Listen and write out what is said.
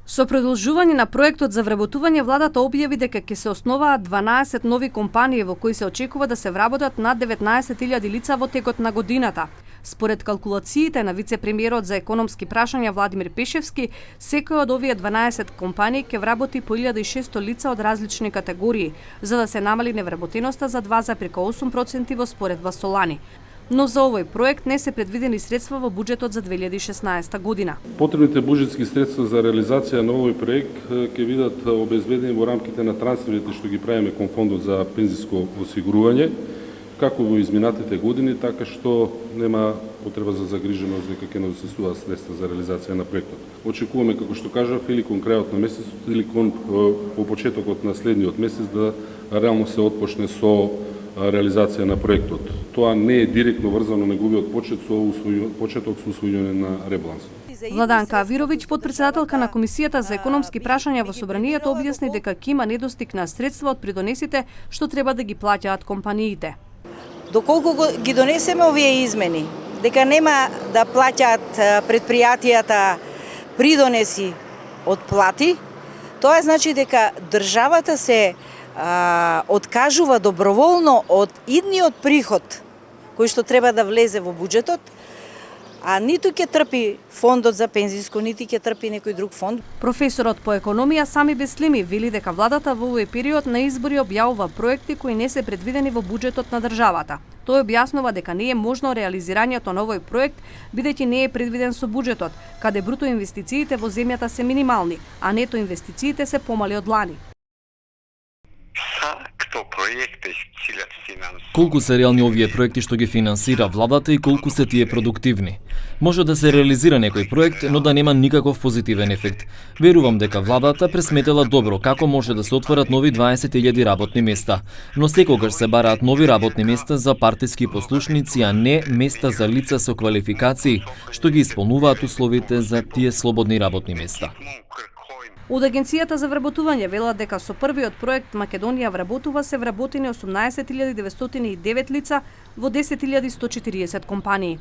Со продолжување на проектот за вработување, владата објави дека ќе се основаат 12 нови компании во кои се очекува да се вработат над 19.000 лица во текот на годината. Според калкулациите на вице-премиерот за економски прашања Владимир Пешевски, секој од овие 12 компании ќе вработи по 1600 лица од различни категории, за да се намали невработеноста за 2,8% во споредба со лани. Но за овој проект не се предвидени средства во буџетот за 2016 година. Потребните буџетски средства за реализација на овој проект ќе бидат обезбедени во рамките на трансферите што ги правиме кон Фондот за пензиско осигурување, како во изминатите години, така што нема потреба за загриженост дека ќе недостигнуваат средства за реализација на проектот. Очекуваме, како што кажав, или кон крајот на месецот, или кон по почетокот на следниот месец да реално се отпочне со реализација на проектот. Тоа не е директно врзано неговиот почеток со усвојување на ребалансот. Владанка Авировиќ, подпредседателка на Комисијата за економски прашања во Собранието, објасни дека ќе има недостиг на средства од придонесите што треба да ги плаќаат компаниите. Доколку ги донесеме овие измени, дека нема да плаќаат предпријатијата придонеси од плати, тоа значи дека државата се откажува доброволно од идниот приход кој што треба да влезе во буџетот, а ниту ќе трпи фондот за пензиско, ниту ќе трпи некој друг фонд. Професорот по економија Сами Беслими вели дека владата во овој период на избори објавува проекти кои не се предвидени во буџетот на државата. Тој објаснува дека не е можно реализирањето на овој проект, бидејќи не е предвиден со буџетот, каде бруто инвестициите во земјата се минимални, а нето инвестициите се помали од лани. Колку се реални овие проекти што ги финансира владата и колку се тие продуктивни? Може да се реализира некој проект, но да нема никаков позитивен ефект. Верувам дека владата пресметела добро како може да се отворат нови 20.000 работни места, но секогаш се бараат нови работни места за партиски послушници, а не места за лица со квалификации што ги исполнуваат условите за тие слободни работни места. Од Агенцијата за вработување велат дека со првиот проект Македонија вработува се вработени 18.909 лица во 10.140 компании.